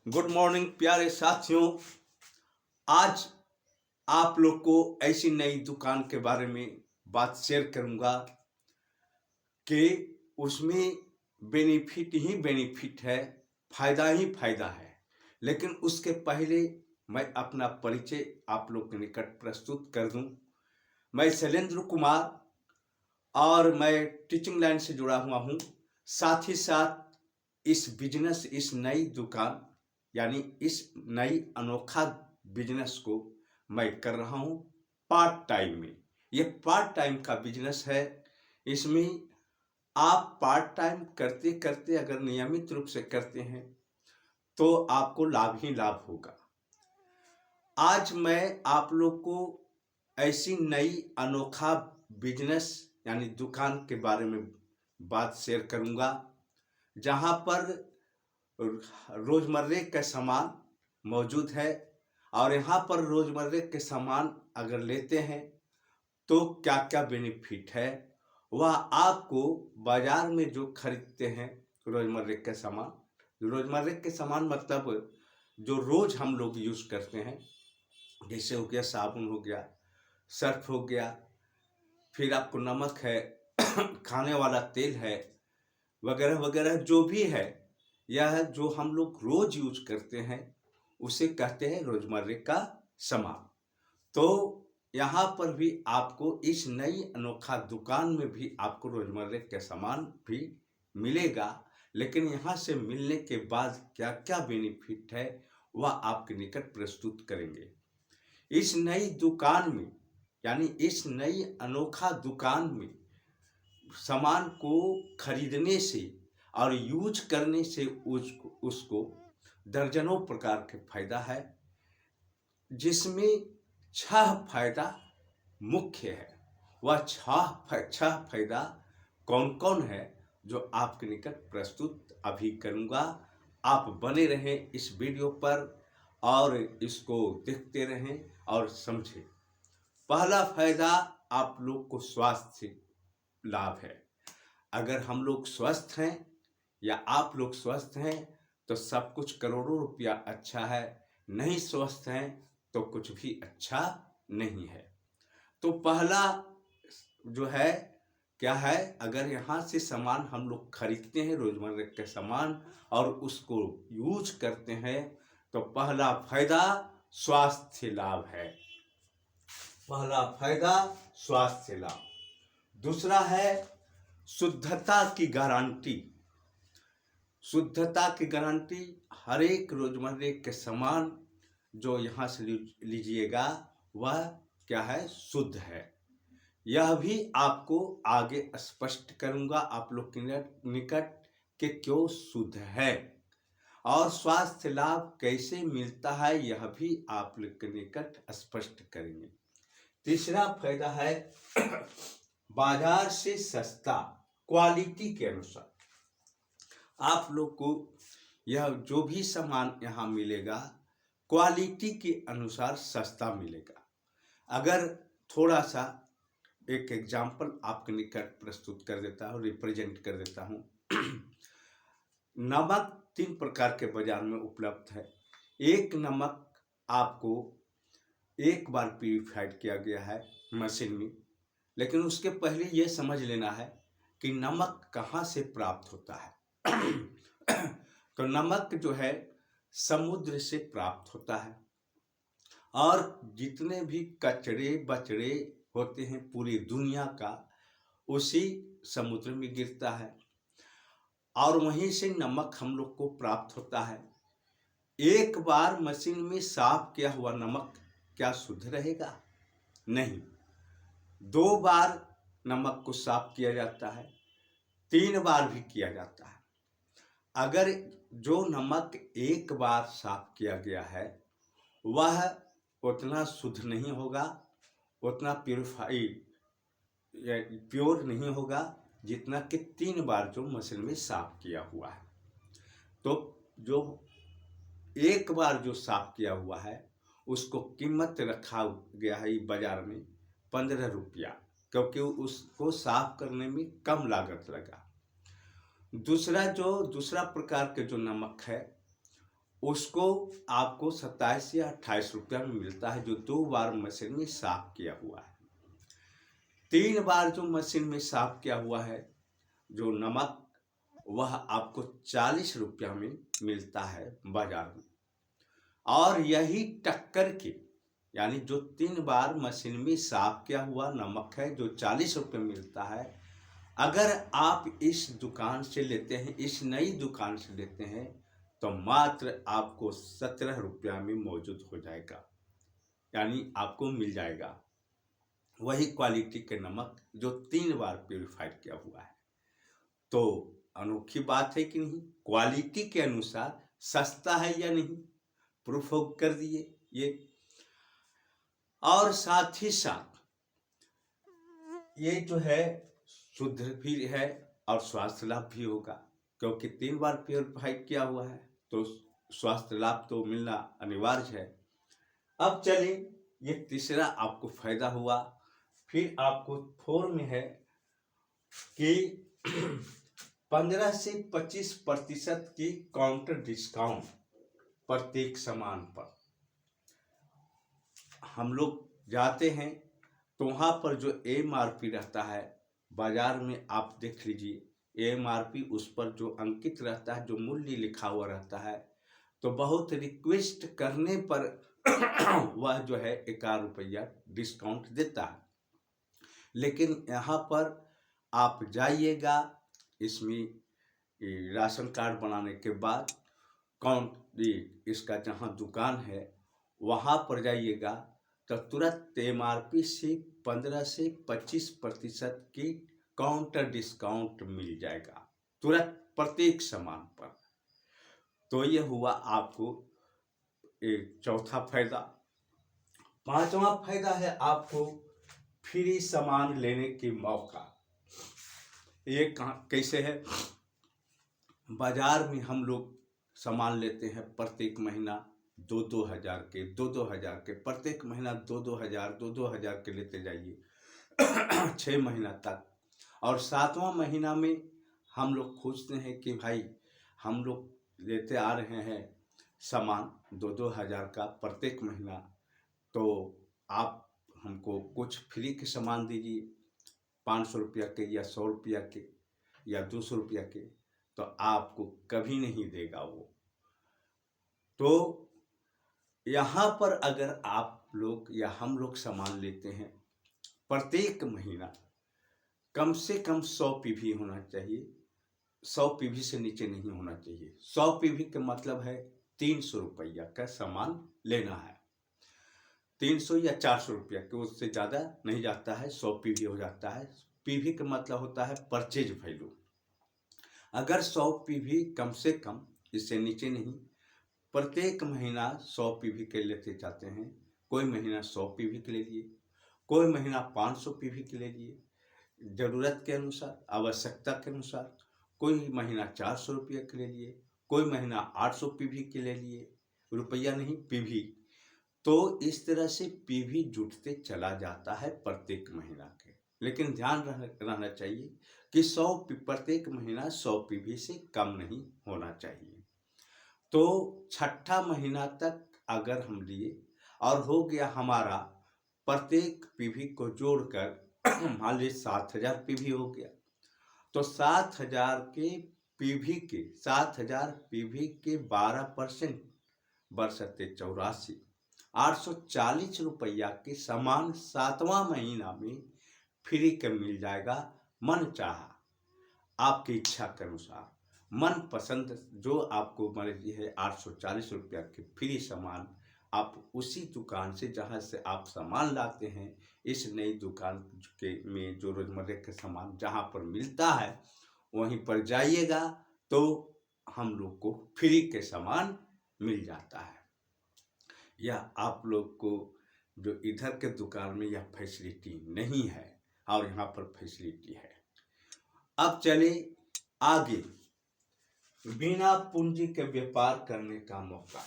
Good morning प्यारे साथियों। आज आप लोग को ऐसी नई दुकान के बारे में बात शेयर करूंगा कि उसमें बेनिफिट ही बेनिफिट है, फायदा ही फायदा है। लेकिन उसके पहले मैं अपना परिचय आप लोग के निकट प्रस्तुत कर दूं। मैं शैलेंद्र कुमार और मैं टीचिंग लाइन से जुड़ा हुआ हूं। साथ ही साथ इस बिजनेस, इस नई दुकान यानी इस नई अनोखा बिजनेस को मैं कर रहा हूं पार्ट टाइम में। ये पार्ट टाइम का बिजनेस है। इसमें आप पार्ट टाइम करते करते अगर नियमित रूप से करते हैं तो आपको लाभ ही लाभ होगा। आज मैं आप लोग को ऐसी नई अनोखा बिजनेस यानी दुकान के बारे में बात शेयर करूंगा जहां पर रोजमर्रे का सामान मौजूद है। और यहाँ पर रोजमर्रे के सामान अगर लेते हैं तो क्या क्या बेनिफिट है, वह आपको बाजार में जो खरीदते हैं रोजमर्रे के सामान, रोजमर्रे के सामान मतलब जो रोज हम लोग यूज करते हैं, जैसे हो गया साबुन, हो गया सर्फ, हो गया फिर आपको नमक है खाने वाला तेल है, वगैरह वगैरह जो भी है, यह जो हम लोग रोज यूज करते हैं उसे कहते हैं रोजमर्रे का सामान। तो यहाँ पर भी आपको इस नई अनोखा दुकान में भी आपको रोजमर्रे के सामान भी मिलेगा। लेकिन यहाँ से मिलने के बाद क्या क्या बेनिफिट है वह आपके निकट प्रस्तुत करेंगे। इस नई दुकान में यानी इस नई अनोखा दुकान में सामान को खरीदने से और यूज करने से उसको दर्जनों प्रकार के फायदा है, जिसमें 6 फायदा मुख्य है। वह छह फायदा कौन कौन है जो आपके निकट प्रस्तुत अभी करूंगा। आप बने रहें इस वीडियो पर और इसको देखते रहें और समझें। पहला फायदा आप लोग को स्वास्थ्य से लाभ है। अगर हम लोग स्वस्थ हैं या आप लोग स्वस्थ हैं तो सब कुछ करोड़ों रुपया अच्छा है, नहीं स्वस्थ हैं तो कुछ भी अच्छा नहीं है। तो पहला जो है क्या है, अगर यहाँ से सामान हम लोग खरीदते हैं रोजमर्रा के सामान और उसको यूज करते हैं तो पहला फायदा स्वास्थ्य लाभ है। पहला फायदा स्वास्थ्य लाभ। दूसरा है शुद्धता की गारंटी। शुद्धता की गारंटी, हर एक रोजमर्रे के सामान जो यहाँ से लीजिएगा वह क्या है, शुद्ध है। यह भी आपको आगे स्पष्ट करूंगा आप लोग के निकट कि क्यों शुद्ध है और स्वास्थ्य लाभ कैसे मिलता है, यह भी आप लोग के निकट स्पष्ट करेंगे। तीसरा फायदा है बाजार से सस्ता, क्वालिटी के अनुसार। आप लोग को यह जो भी सामान यहाँ मिलेगा क्वालिटी के अनुसार सस्ता मिलेगा। अगर थोड़ा सा एक एग्जाम्पल आपके निकट प्रस्तुत कर देता हूँ, रिप्रेजेंट कर देता हूँ। नमक 3 प्रकार के बाजार में उपलब्ध है। एक नमक आपको एक बार प्यूरिफाइड किया गया है मशीन में, लेकिन उसके पहले यह समझ लेना है कि नमक कहाँ से प्राप्त होता है। तो नमक जो है समुद्र से प्राप्त होता है और जितने भी कचरे बचड़े होते हैं पूरी दुनिया का, उसी समुद्र में गिरता है और वहीं से नमक हम लोग को प्राप्त होता है। एक बार मशीन में साफ किया हुआ नमक क्या शुद्ध रहेगा? नहीं। 2 बार नमक को साफ किया जाता है, 3 बार भी किया जाता है। अगर जो नमक एक बार साफ किया गया है वह उतना शुद्ध नहीं होगा, उतना प्योर नहीं होगा जितना कि 3 बार जो मशीन में साफ किया हुआ है। तो जो एक बार जो साफ किया हुआ है उसको कीमत रखा गया है बाजार में 15 रुपया, क्योंकि उसको साफ करने में कम लागत लगा। दूसरा प्रकार के जो नमक है उसको आपको 27 या 28 रुपया में मिलता है, जो 2 बार मशीन में साफ किया हुआ है। 3 बार जो मशीन में साफ किया हुआ है जो नमक, वह आपको 40 रुपया में मिलता है बाजार में। और यही टक्कर के, यानी जो 3 बार मशीन में साफ किया हुआ नमक है जो 40 रुपये मिलता है, अगर आप इस दुकान से लेते हैं, इस नई दुकान से लेते हैं, तो मात्र आपको 17 रुपया में मौजूद हो जाएगा, यानी आपको मिल जाएगा वही क्वालिटी के नमक जो 3 बार प्योरीफाइड किया हुआ है। तो अनोखी बात है कि नहीं? क्वालिटी के अनुसार सस्ता है या नहीं, प्रूफ कर दिए ये। और साथ ही साथ ये जो है शुद्ध भी है और स्वास्थ्य लाभ भी होगा, क्योंकि 3 बार प्योरीफाइड किया हुआ है, तो स्वास्थ्य लाभ तो मिलना अनिवार्य है। अब चलिए, ये तीसरा आपको फायदा हुआ। फिर आपको 4 में है कि 15 से 25% की काउंटर डिस्काउंट प्रत्येक सामान पर। हम लोग जाते हैं तो वहाँ पर जो MRP रहता है, बाजार में आप देख लीजिए MRP उस पर जो अंकित रहता है, जो मूल्य लिखा हुआ रहता है, तो बहुत रिक्वेस्ट करने पर वह जो है 1 रुपया डिस्काउंट देता है। लेकिन यहाँ पर आप जाइएगा, इसमें राशन कार्ड बनाने के बाद इसका जहाँ दुकान है वहाँ पर जाइएगा, तो तुरंत MRP से 15 से 25% की काउंटर डिस्काउंट मिल जाएगा तुरंत प्रत्येक सामान पर। तो ये हुआ आपको एक चौथा फायदा। 5वां फायदा है आपको फ्री सामान लेने की मौका। ये कैसे है? बाजार में हम लोग सामान लेते हैं प्रत्येक महीना 2-2 हज़ार के, 2-2 हज़ार के, प्रत्येक महीना 2-2 हज़ार, 2-2 हज़ार के लेते जाइए 6 महीना तक। और 7वां महीना में हम लोग खोजते हैं कि भाई हम लोग लेते आ रहे हैं सामान 2-2 हज़ार का प्रत्येक महीना, तो आप हमको कुछ फ्री के सामान दीजिए, 500 रुपया के या 100 रुपया के या 200 रुपया के, तो आपको कभी नहीं देगा वो। तो यहाँ पर अगर आप लोग या हम लोग सामान लेते हैं प्रत्येक महीना, कम से कम 100 PV होना चाहिए, 100 PV से नीचे नहीं होना चाहिए। 100 PV का मतलब है 300 रुपया का सामान लेना है, 300 या 400 रुपया के, उससे ज़्यादा नहीं जाता है, 100 PV हो जाता है। PV का मतलब होता है परचेज वैल्यू। अगर 100 PV कम से कम, इससे नीचे नहीं, प्रत्येक महीना 100 PV के लेते जाते हैं। कोई महीना 100 PV के ले लिए, कोई महीना 500 PV के ले लिए, ज़रूरत के अनुसार, आवश्यकता के अनुसार। कोई महीना 400 रुपये के ले लिए, कोई महीना 800 PV के ले लिए, रुपया नहीं PV। तो इस तरह से PV जुटते चला जाता है प्रत्येक महीना के। लेकिन ध्यान रहना चाहिए कि प्रत्येक महीना 100 PV से कम नहीं होना चाहिए। तो 6ठा महीना तक अगर हम लिए और हो गया हमारा प्रत्येक PV को जोड़कर मान लीजिए 7000 PV हो गया, तो 7000 के PV के 12% बरसते 84, 840 रुपया के सामान 7वां महीना में फ्री के मिल जाएगा, मन चाहा, आपकी इच्छा के अनुसार, मन पसंद जो आपको मर्जी है। 840 रुपया के फ्री सामान आप उसी दुकान से जहाँ से आप सामान लाते हैं, इस नई दुकान के में जो रोजमर्रा के सामान जहाँ पर मिलता है वहीं पर जाइएगा, तो हम लोग को फ्री के सामान मिल जाता है। यह आप लोग को जो इधर के दुकान में यह फैसिलिटी नहीं है, और यहाँ पर फैसिलिटी है। अब चले आगे, बिना पूंजी के व्यापार करने का मौका।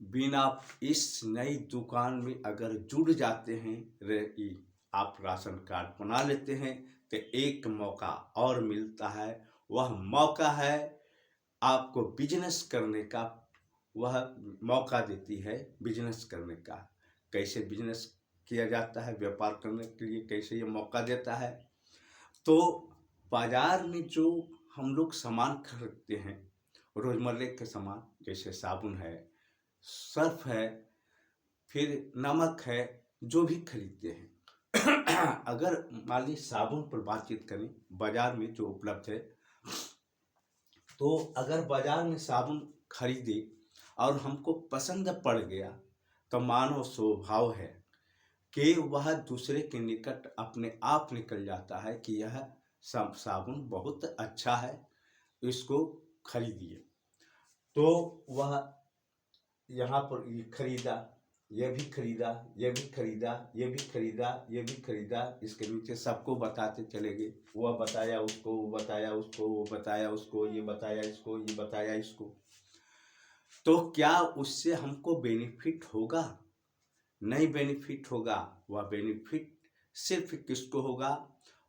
बिना इस नई दुकान में अगर जुड़ जाते हैं, आप राशन कार्ड बना लेते हैं, तो एक मौका और मिलता है। वह मौका है आपको बिजनेस करने का वह मौका देती है, बिजनेस करने का। कैसे बिजनेस किया जाता है, व्यापार करने के लिए कैसे ये मौका देता है। तो बाजार में जो हम लोग सामान खरीदते हैं, रोजमर्रे के सामान, जैसे साबुन है, सर्फ है, फिर नमक है, जो भी खरीदते हैं अगर मान ली साबुन पर बातचीत करें, बाजार में जो उपलब्ध है, तो अगर बाजार में साबुन खरीदे और हमको पसंद पड़ गया, तो मानव स्वभाव है कि वह दूसरे के निकट अपने आप निकल जाता है कि यह साबुन बहुत अच्छा है, इसको खरीदिए। तो वह यहाँ पर ये खरीदा, ये भी खरीदा, ये भी खरीदा, ये भी खरीदा, ये भी खरीदा, इसके नीचे सबको बताते चले गए। वह बताया उसको, वो बताया उसको, वो बताया उसको, ये बताया इसको, ये बताया इसको। तो क्या उससे हमको बेनिफिट होगा? नहीं बेनिफिट होगा। वह बेनिफिट सिर्फ किसको होगा?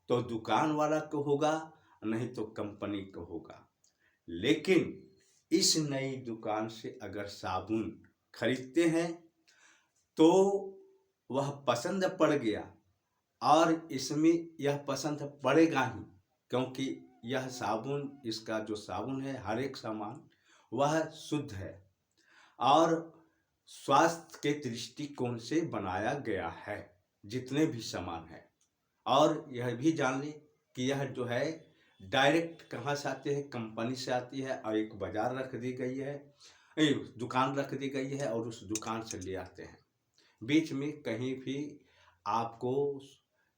तो दुकान वाला को होगा, नहीं तो कंपनी को होगा। लेकिन इस नई दुकान से अगर साबुन खरीदते हैं तो वह पसंद पड़ गया, और इसमें यह पसंद पड़ेगा ही, क्योंकि यह साबुन, इसका जो साबुन है, हर एक सामान वह शुद्ध है और स्वास्थ्य के दृष्टिकोण से बनाया गया है, जितने भी सामान है। और यह भी जान लें कि यह जो है डायरेक्ट कहाँ से आते हैं? कंपनी से आती है, और एक बाजार रख दी गई है, एक दुकान रख दी गई है, और उस दुकान से ले आते हैं। बीच में कहीं भी आपको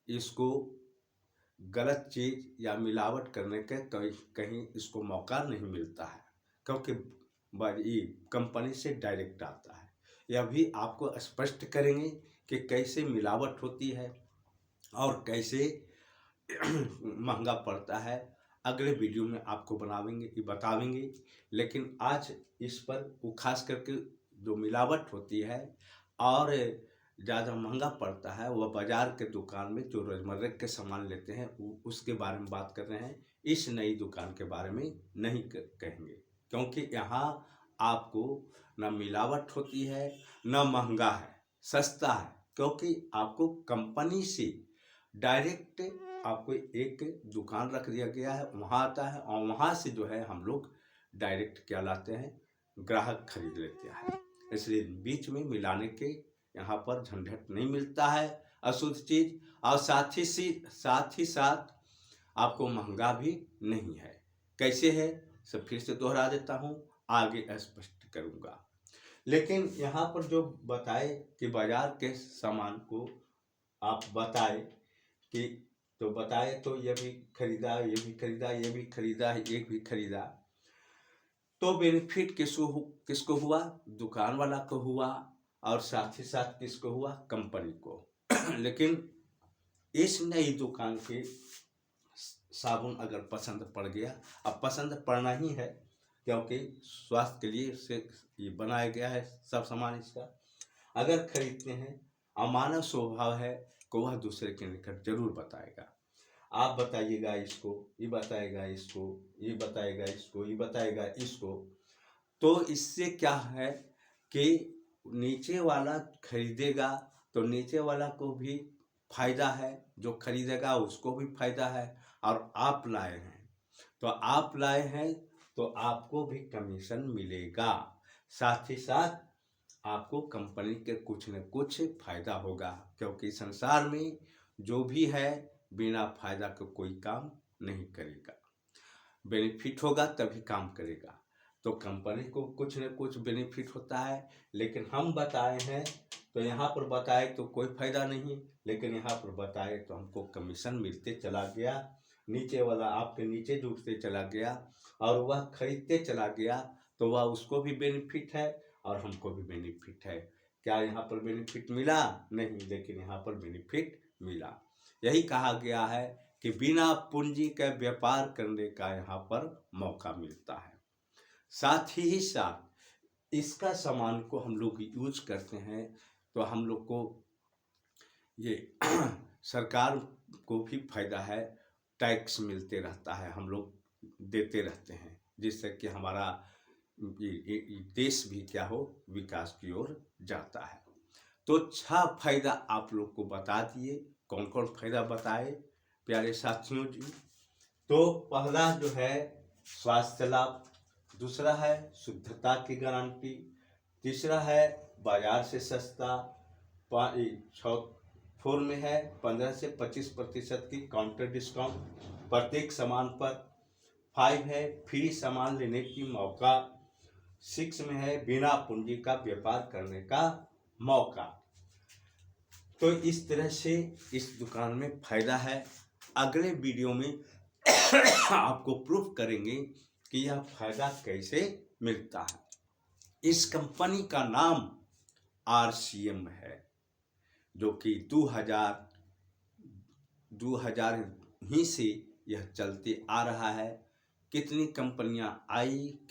इसको गलत चीज या मिलावट करने के कहीं इसको मौका नहीं मिलता है, क्योंकि ये कंपनी से डायरेक्ट आता है। यह भी आपको स्पष्ट करेंगे कि कैसे मिलावट होती है और कैसे महंगा पड़ता है। अगले वीडियो में आपको बतावेंगे। लेकिन आज इस पर वो खास करके जो मिलावट होती है और ज़्यादा महंगा पड़ता है, वह बाजार के दुकान में जो रोजमर्रे के सामान लेते हैं उसके बारे में बात कर रहे हैं। इस नई दुकान के बारे में नहीं कहेंगे, क्योंकि यहाँ आपको न मिलावट होती है, न महंगा है, सस्ता है। क्योंकि आपको कंपनी से डायरेक्ट आपको एक दुकान रख दिया गया है, वहाँ आता है, और वहाँ से जो है हम लोग डायरेक्ट क्या लाते हैं? ग्राहक खरीद लेते हैं। इसलिए बीच में मिलाने के यहाँ पर झंझट नहीं मिलता है अशुद्ध चीज, और साथ ही साथ आपको महंगा भी नहीं है। कैसे है सब फिर से दोहरा देता हूँ, आगे स्पष्ट करूँगा। लेकिन यहाँ पर जो बताए कि बाजार के सामान को आप बताए कि, तो बताए तो ये भी खरीदा, ये भी खरीदा, ये भी खरीदा, एक भी खरीदा, तो बेनिफिट किसको हुआ? दुकान वाला को हुआ, और साथ ही साथ किसको हुआ? कंपनी को। लेकिन इस नई दुकान के साबुन अगर पसंद पड़ गया, अब पसंद पड़ना ही है, क्योंकि स्वास्थ्य के लिए से ये बनाया गया है सब सामान इसका। अगर खरीदते हैं, अमानव स्वभाव है कि वह दूसरे के निकट जरूर बताएगा। आप बताइएगा इसको, ये बताएगा इसको, ये बताएगा इसको, ये बताएगा इसको। तो इससे क्या है कि नीचे वाला खरीदेगा तो नीचे वाला को भी फायदा है, जो खरीदेगा उसको भी फायदा है। और आप लाए हैं तो आपको भी कमीशन मिलेगा। साथ ही साथ आपको कंपनी के कुछ न कुछ फायदा होगा, क्योंकि संसार में जो भी है बिना फायदा के कोई काम नहीं करेगा। बेनिफिट होगा तभी काम करेगा। तो कंपनी को कुछ न कुछ बेनिफिट होता है, लेकिन हम बताए हैं तो यहाँ पर बताए तो कोई फायदा नहीं, लेकिन यहाँ पर बताए तो हमको कमीशन मिलते चला गया। नीचे वाला आपके नीचे जुटते चला गया, और वह खरीदते चला गया, तो वह उसको भी बेनिफिट है और हमको भी बेनिफिट है। क्या यहाँ पर बेनिफिट मिला? नहीं, लेकिन यहाँ पर बेनिफिट मिला। यही कहा गया है कि बिना पूंजी के व्यापार करने का यहाँ पर मौका मिलता है। साथ ही साथ इसका सामान को हम लोग यूज करते हैं तो हम लोग को ये सरकार को भी फायदा है, टैक्स मिलते रहता है, हम लोग देते रहते हैं, जिससे कि हमारा देश भी क्या हो, विकास की ओर जाता है। तो 6 फायदा आप लोग को बता दिए। कौन कौन फायदा बताए प्यारे साथियों जी? तो पहला जो है स्वास्थ्य लाभ, दूसरा है शुद्धता की गारंटी, तीसरा है बाजार से सस्ता, 4 में है 15 से 25% की काउंटर डिस्काउंट प्रत्येक सामान पर, 5 है फ्री सामान लेने की मौका, 6 में है बिना पूंजी का व्यापार करने का मौका। तो इस तरह से इस दुकान में फायदा है। अगले वीडियो में आपको प्रूफ करेंगे कि यह फायदा कैसे मिलता है। इस कंपनी का नाम RCM है, जो कि 2000 ही से यह चलते आ रहा है। कितनी कंपनियां आई,